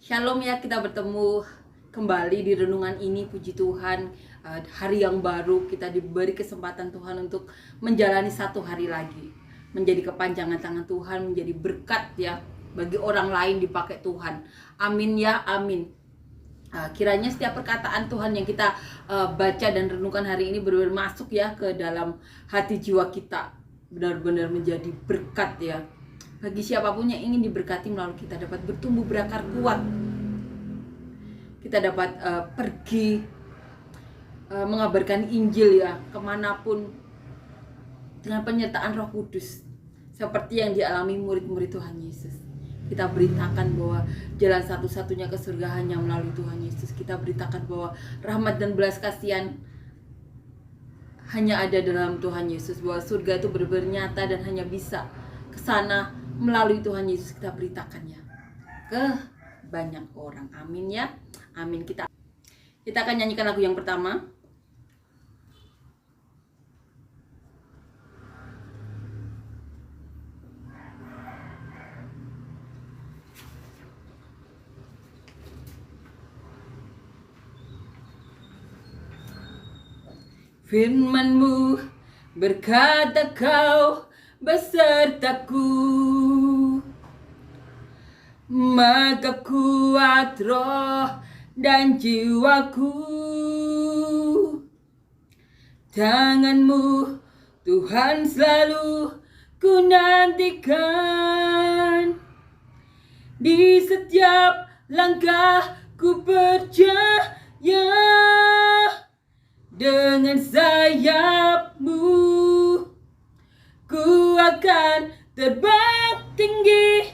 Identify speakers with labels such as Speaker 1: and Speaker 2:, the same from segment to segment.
Speaker 1: Shalom ya, kita bertemu kembali di renungan ini. Puji Tuhan, hari yang baru kita diberi kesempatan Tuhan untuk menjalani satu hari lagi, menjadi kepanjangan tangan Tuhan, menjadi berkat ya bagi orang lain, dipakai Tuhan. Amin ya, amin. Kiranya setiap perkataan Tuhan yang kita baca dan renungkan hari ini benar-benar masuk ya ke dalam hati jiwa kita, benar-benar menjadi berkat ya bagi siapapun yang ingin diberkati melalui kita, dapat bertumbuh berakar kuat, kita dapat pergi mengabarkan Injil ya kemanapun dengan penyertaan Roh Kudus, seperti yang dialami murid-murid Tuhan Yesus. Kita beritakan bahwa jalan satu-satunya ke surga hanya melalui Tuhan Yesus. Kita beritakan bahwa rahmat dan belas kasihan hanya ada dalam Tuhan Yesus, bahwa surga itu benar-benar nyata dan hanya bisa ke sana melalui Tuhan Yesus. Kita beritakannya ke banyak orang. Amin ya, amin. Kita akan nyanyikan lagu yang pertama. Firman-Mu berkata, Kau besertaku, maka kuat roh dan jiwaku. Tangan-Mu Tuhan selalu ku nantikan, di setiap langkah ku percaya, dengan sayap-Mu ku akan terbang tinggi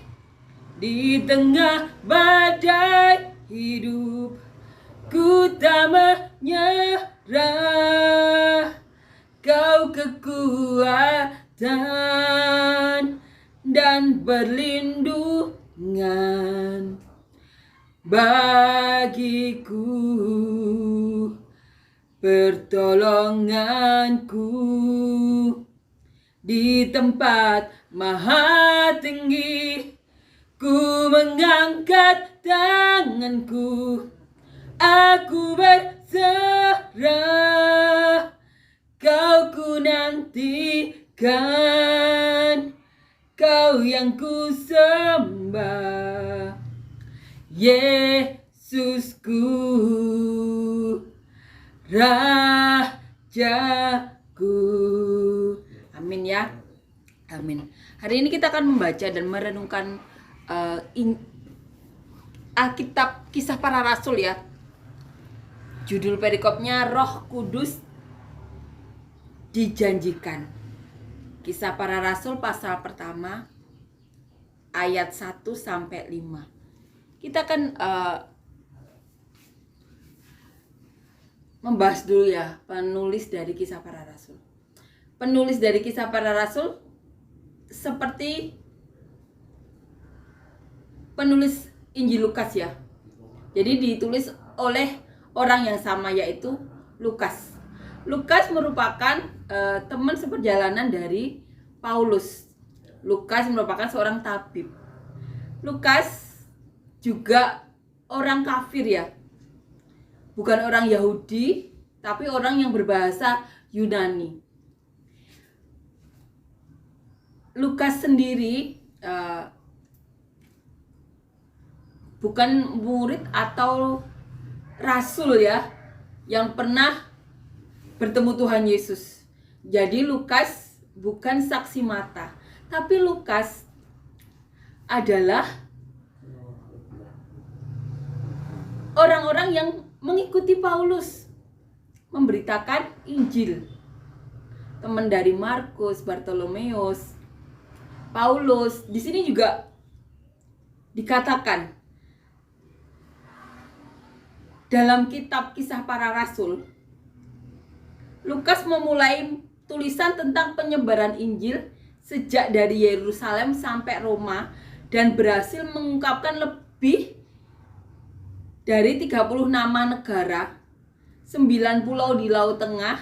Speaker 1: di tengah badai hidup. Ku tak menyerah, Kau kekuatan dan perlindungan bagiku, pertolonganku di tempat maha tinggi. Ku mengangkat tanganku, aku berserah, Kau ku nantikan, Kau yang ku sembah, Yesusku, Rajaku. Amin ya, amin. Hari ini kita akan membaca dan merenungkan Alkitab Kisah Para Rasul ya. Judul perikopnya Roh Kudus dijanjikan. Kisah Para Rasul pasal pertama ayat 1 sampai 5. Kita akan membahas dulu ya penulis dari Kisah Para Rasul. Penulis dari Kisah Para Rasul seperti penulis Injil Lukas ya. Jadi ditulis oleh orang yang sama, yaitu Lukas. Lukas merupakan teman seperjalanan dari Paulus. Lukas merupakan seorang tabib. Lukas juga orang kafir ya. Bukan orang Yahudi, tapi orang yang berbahasa Yunani. Lukas sendiri bukan murid atau rasul ya yang pernah bertemu Tuhan Yesus. Jadi Lukas bukan saksi mata, tapi Lukas adalah orang-orang yang mengikuti Paulus memberitakan Injil. Teman dari Markus, Bartolomeus, Paulus. Di sini juga dikatakan dalam kitab Kisah Para Rasul, Lukas memulai tulisan tentang penyebaran Injil sejak dari Yerusalem sampai Roma, dan berhasil mengungkapkan lebih dari 30 nama negara, 9 pulau di Laut Tengah,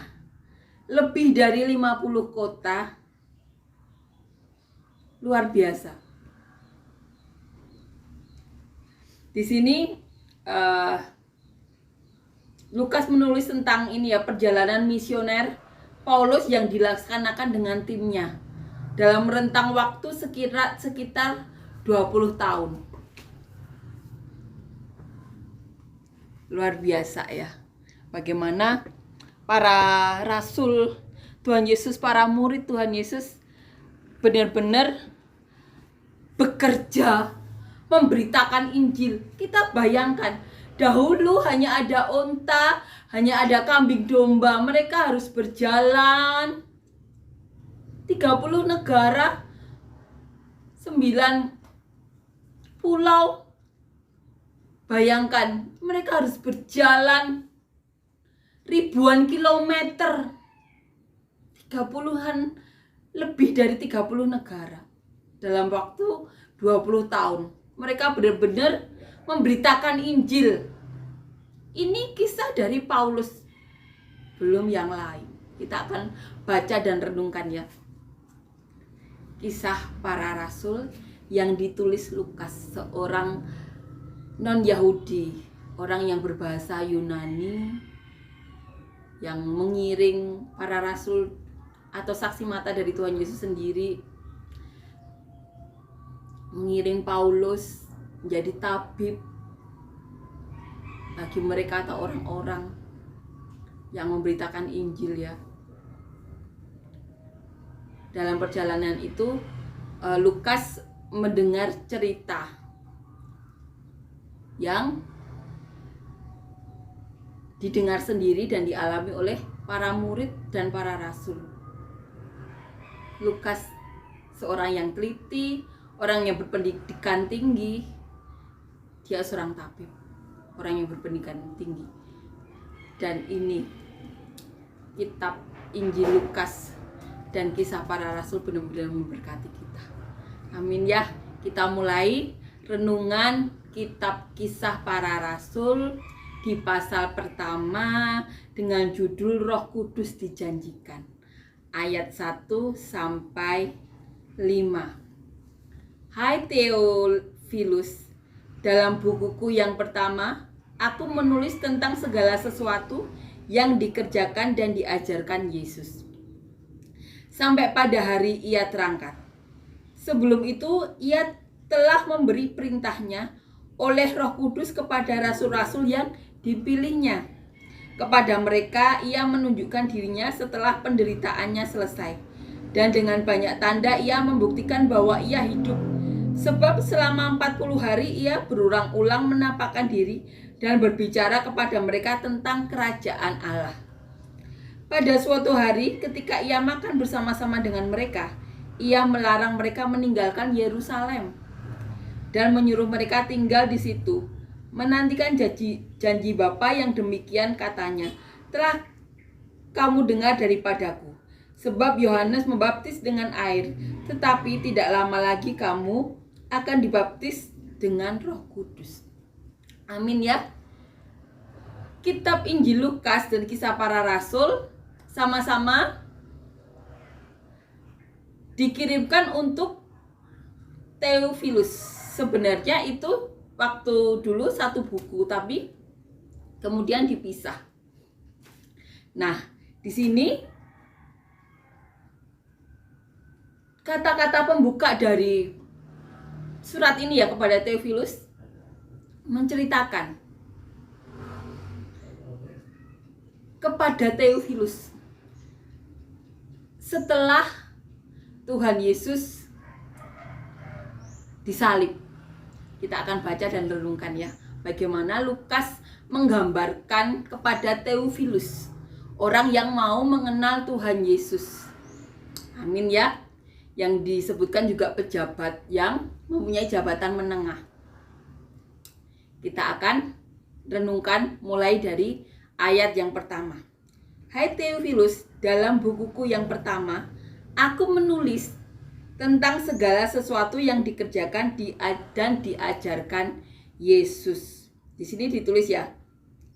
Speaker 1: lebih dari 50 kota. Luar biasa. Di sini Lukas menulis tentang ini ya, perjalanan misioner Paulus yang dilaksanakan dengan timnya dalam rentang waktu sekitar 20 tahun. Luar biasa ya. Bagaimana para rasul Tuhan Yesus, para murid Tuhan Yesus benar-benar bekerja memberitakan Injil. Kita bayangkan, dahulu hanya ada unta, hanya ada kambing domba. Mereka harus berjalan 30 negara, 9 pulau. Bayangkan, mereka harus berjalan ribuan kilometer, 30-an, lebih dari 30 negara dalam waktu 20 tahun. Mereka benar-benar memberitakan Injil. Ini kisah dari Paulus, belum yang lain. Kita akan baca dan renungkan ya. Kisah para rasul yang ditulis Lukas, seorang non-Yahudi, orang yang berbahasa Yunani, yang mengiring para rasul atau saksi mata dari Tuhan Yesus sendiri, mengiring Paulus menjadi tabib bagi mereka atau orang-orang yang memberitakan Injil ya. Dalam perjalanan itu Lukas mendengar cerita yang didengar sendiri dan dialami oleh para murid dan para rasul. Lukas seorang yang teliti, orang yang berpendidikan tinggi. Dia seorang tabib, orang yang berpendidikan tinggi. Dan ini kitab Injil Lukas dan kisah para rasul benar-benar memberkati kita. Amin ya. Kita mulai renungan kitab kisah para rasul di pasal pertama dengan judul Roh Kudus dijanjikan. Ayat 1 sampai 5. Hai Theophilus, dalam bukuku yang pertama, aku menulis tentang segala sesuatu yang dikerjakan dan diajarkan Yesus sampai pada hari ia terangkat. Sebelum itu ia telah memberi perintahnya oleh Roh Kudus kepada rasul-rasul yang dipilihnya. Kepada mereka ia menunjukkan dirinya setelah penderitaannya selesai, dan dengan banyak tanda ia membuktikan bahwa ia hidup. Sebab selama 40 hari ia berulang-ulang menampakkan diri dan berbicara kepada mereka tentang kerajaan Allah. Pada suatu hari ketika ia makan bersama-sama dengan mereka, ia melarang mereka meninggalkan Yerusalem dan menyuruh mereka tinggal di situ, menantikan janji Bapa yang demikian katanya, telah kamu dengar daripadaku. Sebab Yohanes membaptis dengan air, tetapi tidak lama lagi kamu akan dibaptis dengan Roh Kudus. Amin ya. Kitab Injil Lukas dan kisah para rasul sama-sama dikirimkan untuk Theophilus. Sebenarnya itu waktu dulu satu buku, tapi kemudian dipisah. Nah, di sini kata-kata pembuka dari surat ini ya kepada Theophilus menceritakan kepada Theophilus setelah Tuhan Yesus disalib. Kita akan baca dan renungkan ya, bagaimana Lukas menggambarkan kepada Theophilus, orang yang mau mengenal Tuhan Yesus. Amin ya. Yang disebutkan juga pejabat yang mempunyai jabatan menengah. Kita akan renungkan mulai dari ayat yang pertama. Hai Theophilus, dalam bukuku yang pertama, aku menulis tentang segala sesuatu yang dikerjakan dan diajarkan Yesus. Di sini ditulis ya,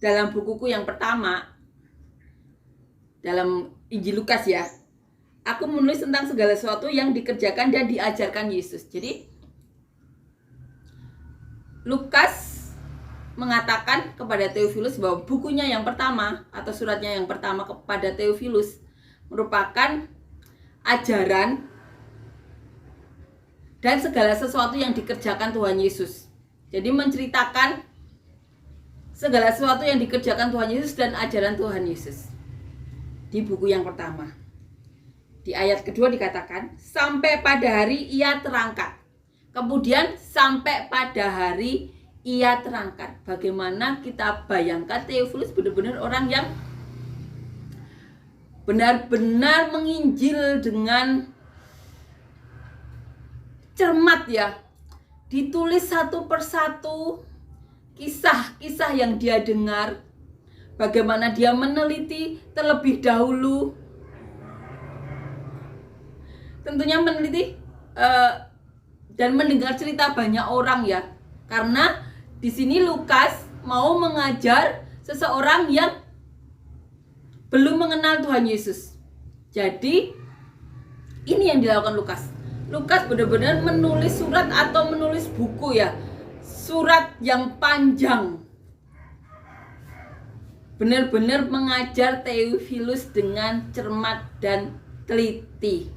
Speaker 1: dalam bukuku yang pertama, dalam Injil Lukas ya, aku menulis tentang segala sesuatu yang dikerjakan dan diajarkan Yesus. Jadi Lukas mengatakan kepada Theophilus bahwa bukunya yang pertama atau suratnya yang pertama kepada Theophilus merupakan ajaran dan segala sesuatu yang dikerjakan Tuhan Yesus. Jadi menceritakan segala sesuatu yang dikerjakan Tuhan Yesus dan ajaran Tuhan Yesus. Di buku yang pertama. Di ayat kedua dikatakan, sampai pada hari ia terangkat. Kemudian sampai pada hari ia terangkat. Bagaimana kita bayangkan Theophilus benar-benar orang yang benar-benar menginjil dengan cermat ya. Ditulis satu persatu kisah-kisah yang dia dengar. Bagaimana dia meneliti terlebih dahulu. Tentunya meneliti dan mendengar cerita banyak orang ya. Karena di sini Lukas mau mengajar seseorang yang belum mengenal Tuhan Yesus. Jadi ini yang dilakukan Lukas. Lukas benar-benar menulis surat atau menulis buku ya. Surat yang panjang. Benar-benar mengajar Theophilus dengan cermat dan teliti.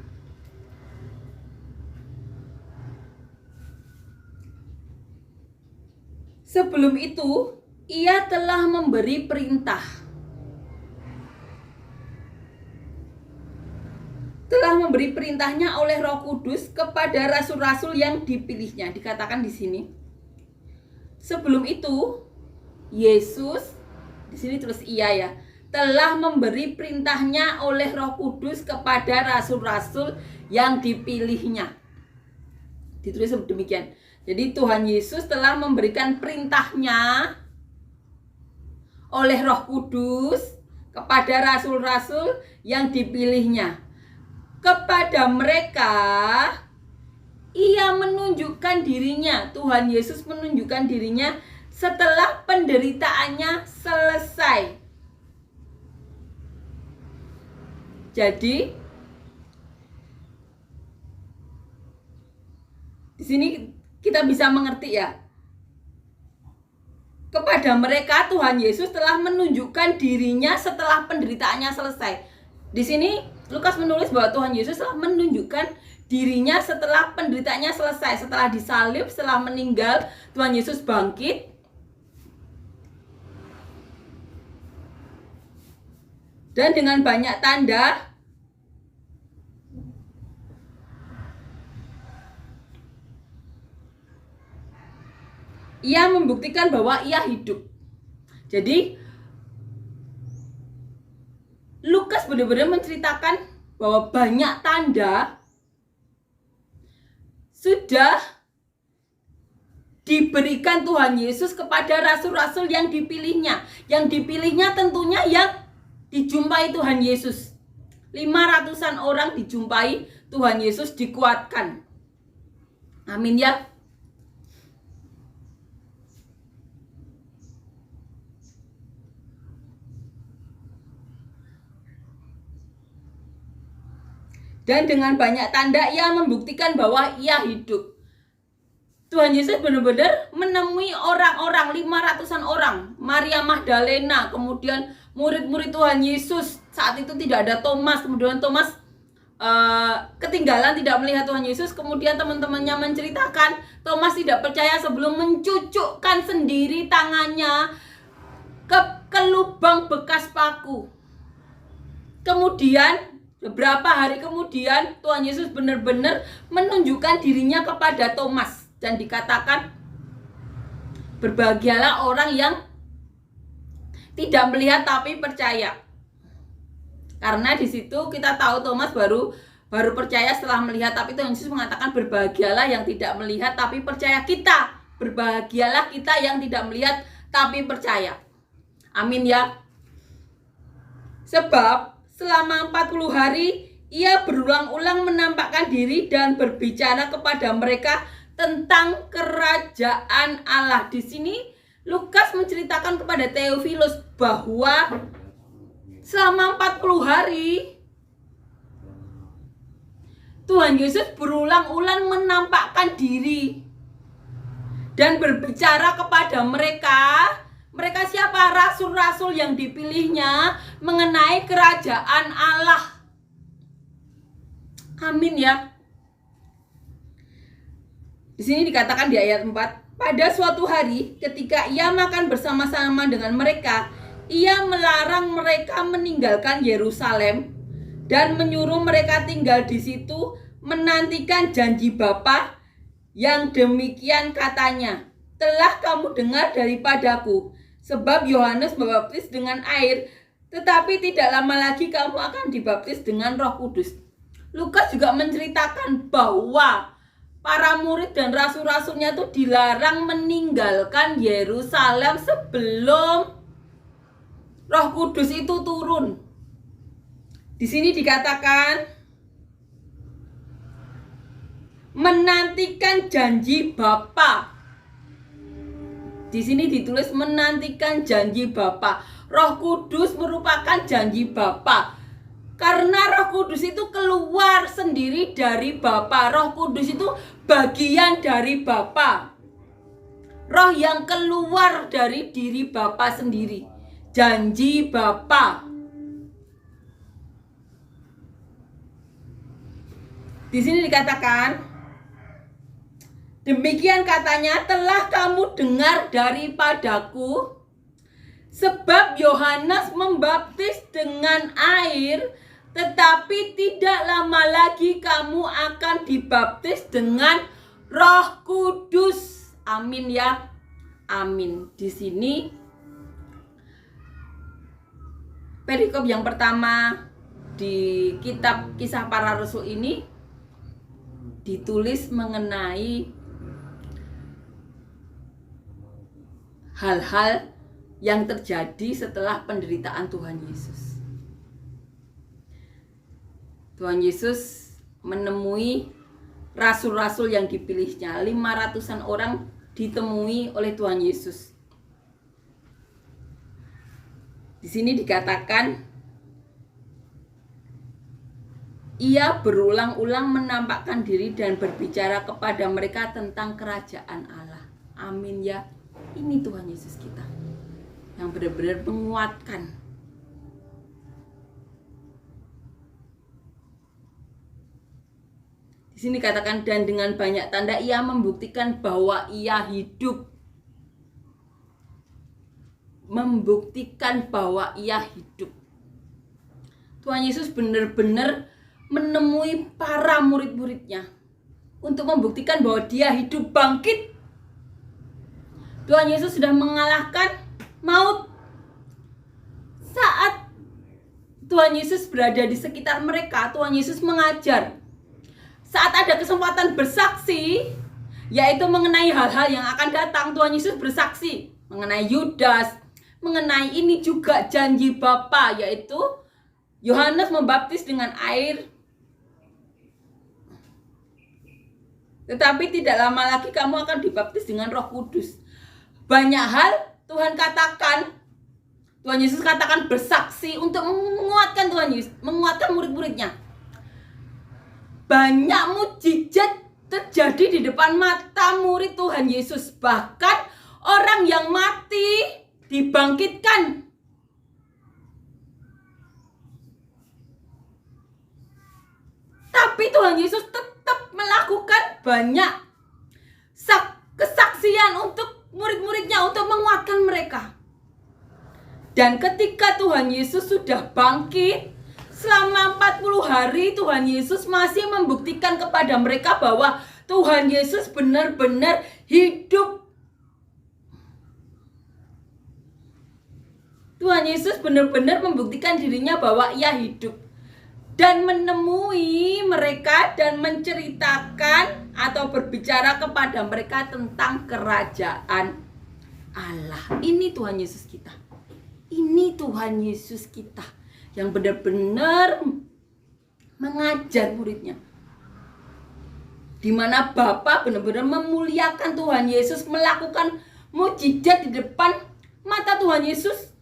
Speaker 1: Sebelum itu, ia telah memberi perintah. Telah memberi perintahnya oleh Roh Kudus kepada rasul-rasul yang dipilihnya. Dikatakan di sini. Sebelum itu, Yesus, di sini terus ia ya, telah memberi perintahnya oleh Roh Kudus kepada rasul-rasul yang dipilihnya. Ditulis demikian. Jadi Tuhan Yesus telah memberikan perintahnya oleh Roh Kudus kepada rasul-rasul yang dipilihnya. Kepada mereka ia menunjukkan dirinya. Tuhan Yesus menunjukkan dirinya setelah penderitaannya selesai. Jadi di sini kita bisa mengerti ya. Kepada mereka Tuhan Yesus telah menunjukkan dirinya setelah penderitaannya selesai. Di sini Lukas menulis bahwa Tuhan Yesus telah menunjukkan dirinya setelah penderitaannya selesai. Setelah disalib, setelah meninggal, Tuhan Yesus bangkit. Dan dengan banyak tanda ia membuktikan bahwa ia hidup. Jadi Lukas benar-benar menceritakan bahwa banyak tanda sudah diberikan Tuhan Yesus kepada rasul-rasul yang dipilihnya. Yang dipilihnya tentunya yang dijumpai Tuhan Yesus. 500-an orang dijumpai Tuhan Yesus, dikuatkan. Amin ya. Dan dengan banyak tanda ia membuktikan bahwa ia hidup. Tuhan Yesus benar-benar menemui orang-orang, 500-an orang. Maria Magdalena, kemudian murid-murid Tuhan Yesus. Saat itu tidak ada Thomas. Kemudian Thomas ketinggalan, tidak melihat Tuhan Yesus. Kemudian teman-temannya menceritakan Thomas tidak percaya sebelum mencucukkan sendiri tangannya ke lubang bekas paku. Kemudian beberapa hari kemudian Tuhan Yesus benar-benar menunjukkan dirinya kepada Thomas. Dan dikatakan, berbahagialah orang yang tidak melihat tapi percaya. Karena di situ kita tahu Thomas baru percaya setelah melihat. Tapi Tuhan Yesus mengatakan, berbahagialah yang tidak melihat tapi percaya. Kita, berbahagialah kita yang tidak melihat tapi percaya. Amin ya. Sebab selama 40 hari ia berulang-ulang menampakkan diri dan berbicara kepada mereka tentang kerajaan Allah. Di sini Lukas menceritakan kepada Theophilus bahwa selama 40 hari Tuhan Yesus berulang-ulang menampakkan diri dan berbicara kepada mereka. Mereka siapa? Rasul-rasul yang dipilihnya mengenai kerajaan Allah. Amin ya. Di sini dikatakan di ayat 4, pada suatu hari ketika ia makan bersama-sama dengan mereka, ia melarang mereka meninggalkan Yerusalem dan menyuruh mereka tinggal di situ menantikan janji Bapa yang demikian katanya, telah kamu dengar daripadaku, sebab Yohanes membaptis dengan air, tetapi tidak lama lagi kamu akan dibaptis dengan Roh Kudus. Lukas juga menceritakan bahwa para murid dan rasul-rasulnya itu dilarang meninggalkan Yerusalem sebelum Roh Kudus itu turun. Di sini dikatakan menantikan janji Bapa. Di sini ditulis menantikan janji Bapa. Roh Kudus merupakan janji Bapa. Karena Roh Kudus itu keluar sendiri dari Bapa. Roh Kudus itu bagian dari Bapa. Roh yang keluar dari diri Bapa sendiri. Janji Bapa. Di sini dikatakan, demikian katanya, telah kamu dengar daripadaku, sebab Yohanes membaptis dengan air, tetapi tidak lama lagi kamu akan dibaptis dengan Roh Kudus. Amin ya. Amin. Di sini perikop yang pertama di kitab Kisah Para Rasul ini ditulis mengenai hal-hal yang terjadi setelah penderitaan Tuhan Yesus. Tuhan Yesus menemui rasul-rasul yang dipilihnya. 500-an orang ditemui oleh Tuhan Yesus. Di sini dikatakan, ia berulang-ulang menampakkan diri dan berbicara kepada mereka tentang kerajaan Allah. Amin ya. Ini Tuhan Yesus kita yang benar-benar menguatkan. Di sini katakan, dan dengan banyak tanda ia membuktikan bahwa ia hidup. Membuktikan bahwa ia hidup. Tuhan Yesus benar-benar menemui para murid-muridnya untuk membuktikan bahwa dia hidup, bangkit. Tuhan Yesus sudah mengalahkan maut. Saat Tuhan Yesus berada di sekitar mereka, Tuhan Yesus mengajar. Saat ada kesempatan bersaksi, yaitu mengenai hal-hal yang akan datang, Tuhan Yesus bersaksi mengenai Yudas, mengenai ini juga janji Bapa, yaitu Yohanes membaptis dengan air, tetapi tidak lama lagi kamu akan dibaptis dengan Roh Kudus. Banyak hal Tuhan katakan, Tuhan Yesus katakan bersaksi untuk menguatkan Tuhan Yesus, menguatkan murid-muridnya. Banyak mukjizat terjadi di depan mata murid Tuhan Yesus. Bahkan orang yang mati dibangkitkan. Tapi Tuhan Yesus tetap melakukan banyak kesaksian untuk murid-muridnya, untuk menguatkan mereka. Dan ketika Tuhan Yesus sudah bangkit, selama 40 hari Tuhan Yesus masih membuktikan kepada mereka bahwa Tuhan Yesus benar-benar hidup. Tuhan Yesus benar-benar membuktikan dirinya bahwa ia hidup. Dan menemui mereka dan menceritakan atau berbicara kepada mereka tentang kerajaan Allah. Ini Tuhan Yesus kita. Ini Tuhan Yesus kita yang benar-benar mengajar muridnya. Di mana Bapa benar-benar memuliakan Tuhan Yesus, melakukan mukjizat di depan mata Tuhan Yesus.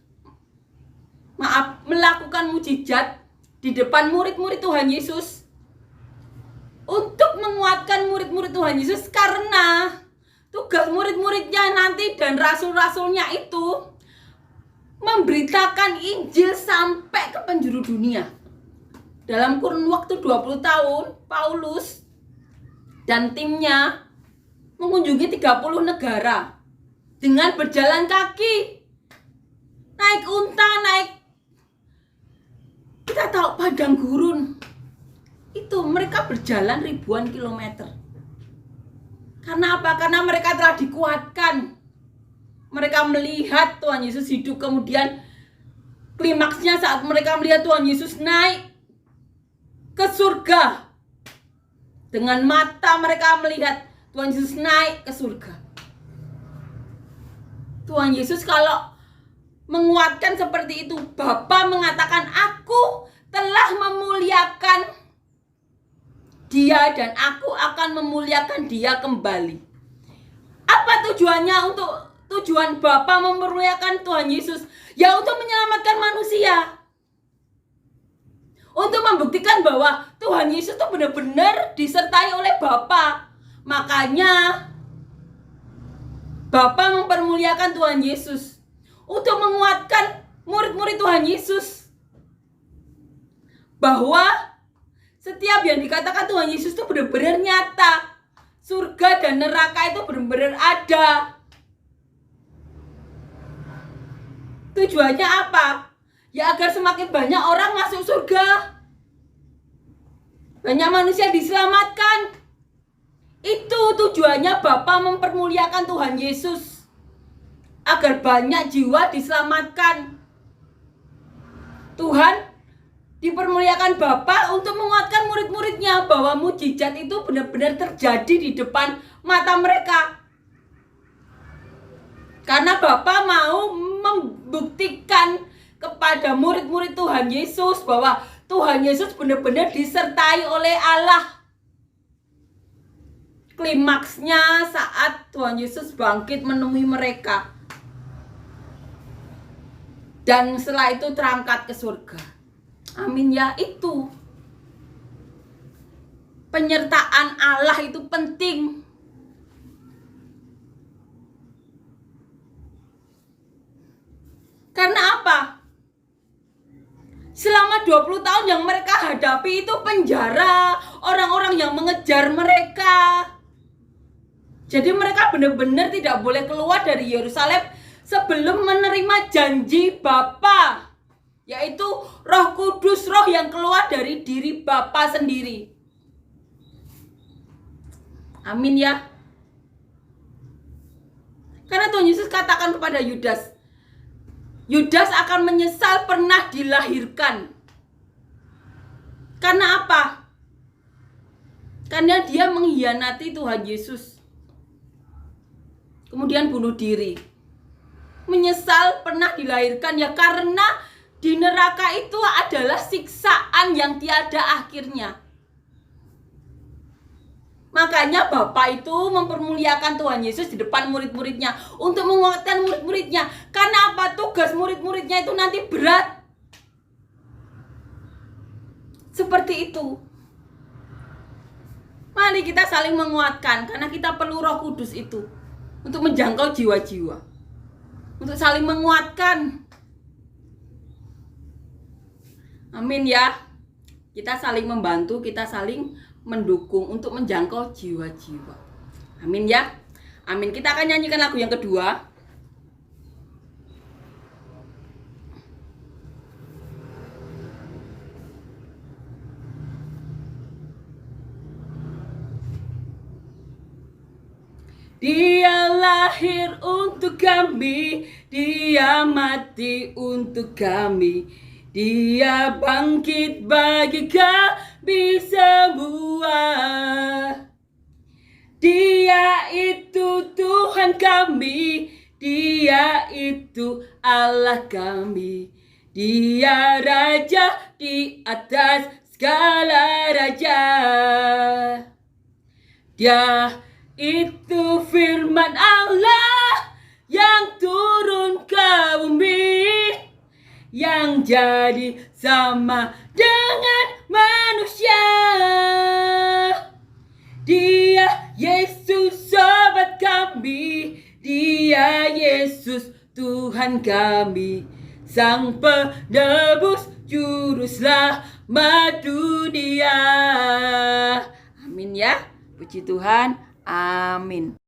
Speaker 1: Melakukan mukjizat di depan murid-murid Tuhan Yesus untuk menguatkan murid-murid Tuhan Yesus, karena tugas murid-muridnya nanti dan rasul-rasulnya itu memberitakan Injil sampai ke penjuru dunia. Dalam kurun waktu 20 tahun, Paulus dan timnya mengunjungi 30 negara dengan berjalan kaki, naik unta, kita tahu padang gurun. Itu mereka berjalan ribuan kilometer. Karena apa? Karena mereka telah dikuatkan. Mereka melihat Tuhan Yesus hidup. Kemudian klimaksnya saat mereka melihat Tuhan Yesus naik ke surga. Dengan mata mereka melihat Tuhan Yesus naik ke surga. Tuhan Yesus kalau menguatkan seperti itu, Bapa mengatakan, aku telah memuliakan dia dan aku akan memuliakan dia kembali. Apa tujuannya? Tujuan Bapa memuliakan Tuhan Yesus, ya untuk menyelamatkan manusia. Untuk membuktikan bahwa Tuhan Yesus itu benar-benar disertai oleh Bapa. Makanya Bapa mempermuliakan Tuhan Yesus untuk menguatkan murid-murid Tuhan Yesus bahwa setiap yang dikatakan Tuhan Yesus itu benar-benar nyata. Surga dan neraka itu benar-benar ada. Tujuannya apa? Ya agar semakin banyak orang masuk surga, banyak manusia diselamatkan. Itu tujuannya Bapa mempermuliakan Tuhan Yesus, agar banyak jiwa diselamatkan. Tuhan dipermuliakan Bapa untuk menguatkan murid-muridnya bahwa mujizat itu benar-benar terjadi di depan mata mereka. Karena Bapa mau membuktikan kepada murid-murid Tuhan Yesus bahwa Tuhan Yesus benar-benar disertai oleh Allah. Klimaksnya saat Tuhan Yesus bangkit menemui mereka. Dan setelah itu terangkat ke surga. Amin ya, itu penyertaan Allah itu penting. Karena apa? Selama 20 tahun yang mereka hadapi itu penjara, orang-orang yang mengejar mereka. Jadi mereka benar-benar tidak boleh keluar dari Yerusalem sebelum menerima janji Bapa, yaitu Roh Kudus, roh yang keluar dari diri Bapa sendiri. Amin ya. Karena Tuhan Yesus katakan kepada Yudas, Yudas akan menyesal pernah dilahirkan. Karena apa? Karena dia mengkhianati Tuhan Yesus, kemudian bunuh diri. Menyesal pernah dilahirkan ya karena di neraka itu adalah siksaan yang tiada akhirnya. Makanya Bapa itu mempermuliakan Tuhan Yesus di depan murid-muridnya untuk menguatkan murid-muridnya. Karena apa? Tugas murid-muridnya itu nanti berat. Seperti itu. Mari kita saling menguatkan karena kita perlu Roh Kudus itu untuk menjangkau jiwa-jiwa. Untuk saling menguatkan. Amin ya. Kita saling membantu, kita saling mendukung untuk menjangkau jiwa-jiwa. Amin ya. Amin. Kita akan nyanyikan lagu yang kedua. Dia lahir untuk kami, dia mati untuk kami, dia bangkit bagi kami semua. Dia itu Tuhan kami, dia itu Allah kami, dia Raja di atas segala raja. Dia itu firman Allah yang turun ke bumi, yang jadi sama dengan manusia. Dia Yesus sobat kami, Yesus Tuhan kami, Sang Penebus Juru Selamat dunia. Amin ya, puji Tuhan, amin.